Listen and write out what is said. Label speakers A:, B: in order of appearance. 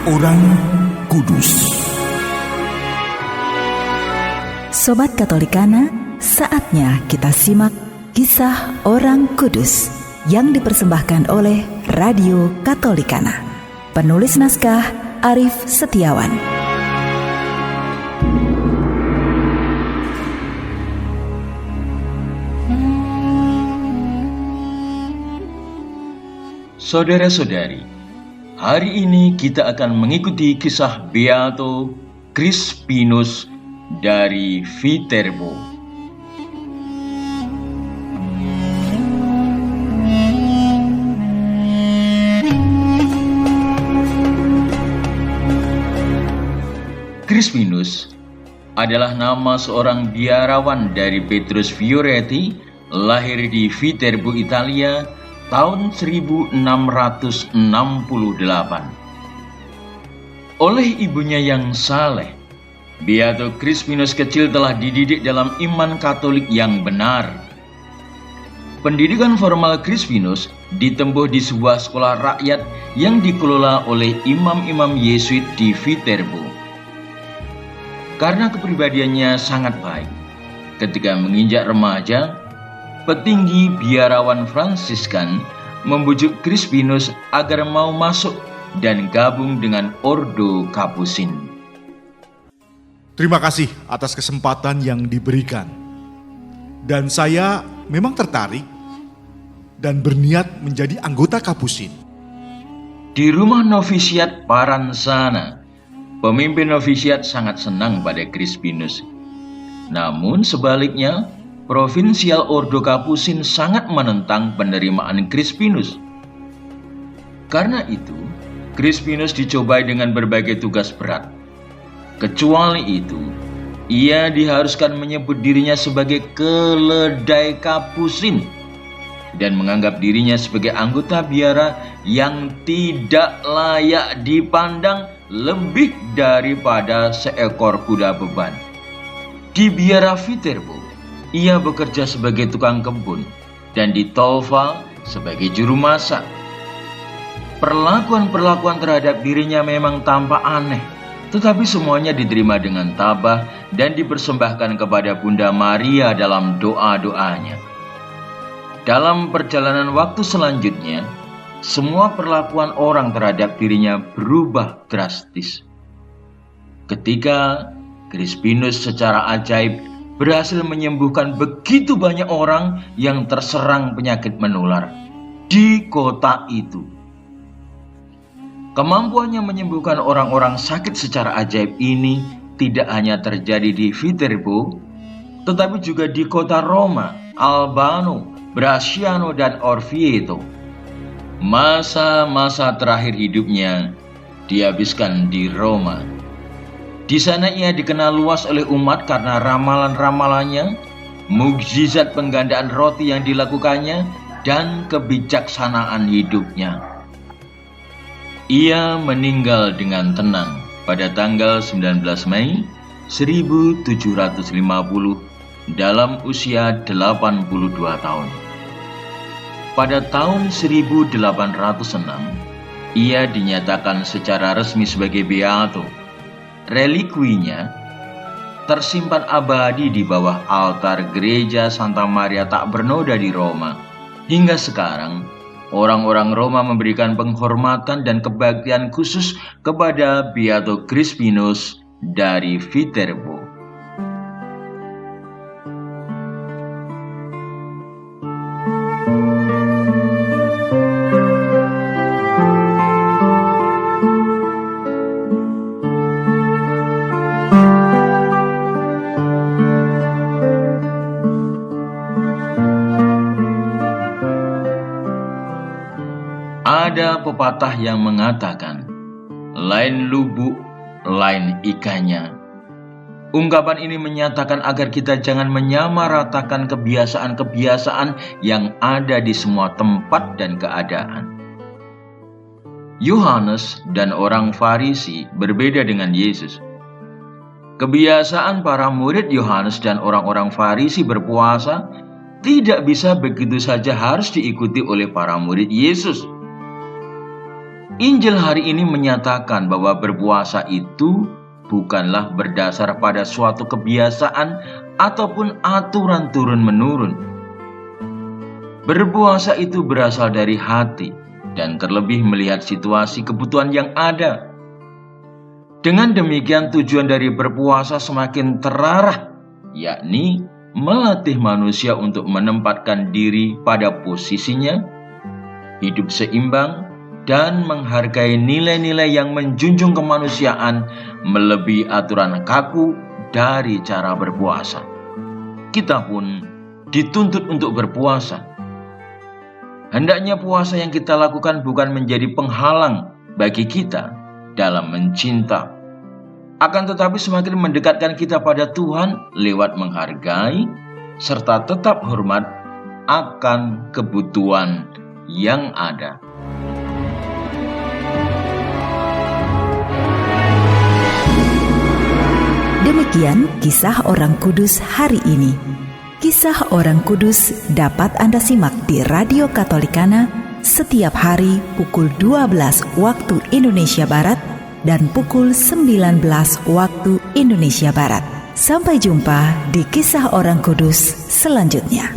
A: Orang Kudus.
B: Sobat Katolikana, saatnya kita simak kisah orang kudus yang dipersembahkan oleh Radio Katolikana. Penulis naskah Arif Setiawan.
C: Saudara-saudari, hari ini kita akan mengikuti kisah Beato Crispinus dari Viterbo. Crispinus adalah nama seorang biarawan dari Petrus Fioretti, lahir di Viterbo, Italia, tahun 1668. Oleh ibunya yang saleh, Beato Crispinus kecil telah dididik dalam iman Katolik yang benar. Pendidikan formal Crispinus ditempuh di sebuah sekolah rakyat yang dikelola oleh imam-imam Yesuit di Viterbo. Karena kepribadiannya sangat baik, ketika menginjak remaja, petinggi biarawan Fransiskan membujuk Crispinus agar mau masuk dan gabung dengan Ordo Kapusin.
A: Terima kasih atas kesempatan yang diberikan. Dan saya memang tertarik dan berniat menjadi anggota Kapusin.
C: Di rumah novisiat Paransana, pemimpin novisiat sangat senang pada Crispinus. Namun sebaliknya, Provinsial Ordo Kapusin sangat menentang penerimaan Crispinus. Karena itu, Crispinus dicobai dengan berbagai tugas berat. Kecuali itu, ia diharuskan menyebut dirinya sebagai keledai Kapusin dan menganggap dirinya sebagai anggota biara yang tidak layak dipandang lebih daripada seekor kuda beban. Di biara Viterbo, ia bekerja sebagai tukang kebun dan di Tolval sebagai juru masak. Perlakuan-perlakuan terhadap dirinya memang tampak aneh, tetapi semuanya diterima dengan tabah dan dipersembahkan kepada Bunda Maria dalam doa-doanya. Dalam perjalanan waktu selanjutnya, semua perlakuan orang terhadap dirinya berubah drastis. Ketika Crispinus secara ajaib berhasil menyembuhkan begitu banyak orang yang terserang penyakit menular di kota itu. Kemampuannya menyembuhkan orang-orang sakit secara ajaib ini tidak hanya terjadi di Viterbo, tetapi juga di kota Roma, Albano, Bracciano, dan Orvieto. Masa-masa terakhir hidupnya dihabiskan di Roma. Di sana ia dikenal luas oleh umat karena ramalan-ramalannya, mukjizat penggandaan roti yang dilakukannya, dan kebijaksanaan hidupnya. Ia meninggal dengan tenang pada tanggal 19 Mei 1750 dalam usia 82 tahun. Pada tahun 1806, ia dinyatakan secara resmi sebagai Beato. Relikwinya tersimpan abadi di bawah altar gereja Santa Maria Tak Bernoda di Roma. Hingga sekarang, orang-orang Roma memberikan penghormatan dan kebaktian khusus kepada Beato Crispinus dari Viterbo. Ada pepatah yang mengatakan, lain lubuk, lain ikannya. Ungkapan ini menyatakan agar kita jangan menyamaratakan kebiasaan-kebiasaan yang ada di semua tempat dan keadaan. Yohanes dan orang Farisi berbeda dengan Yesus. Kebiasaan para murid Yohanes dan orang-orang Farisi berpuasa tidak bisa begitu saja harus diikuti oleh para murid Yesus. Injil hari ini menyatakan bahwa berpuasa itu bukanlah berdasar pada suatu kebiasaan ataupun aturan turun-menurun. Berpuasa itu berasal dari hati dan terlebih melihat situasi kebutuhan yang ada. Dengan demikian tujuan dari berpuasa semakin terarah, yakni melatih manusia untuk menempatkan diri pada posisinya, hidup seimbang, dan menghargai nilai-nilai yang menjunjung kemanusiaan melebihi aturan kaku dari cara berpuasa. Kita pun dituntut untuk berpuasa. Hendaknya puasa yang kita lakukan bukan menjadi penghalang bagi kita dalam mencinta, akan tetapi semakin mendekatkan kita pada Tuhan lewat menghargai serta tetap hormat akan kebutuhan yang ada.
B: Demikian kisah orang kudus hari ini. Kisah orang kudus dapat Anda simak di Radio Katolikana setiap hari pukul 12 waktu Indonesia Barat dan pukul 19 waktu Indonesia Barat. Sampai jumpa di kisah orang kudus selanjutnya.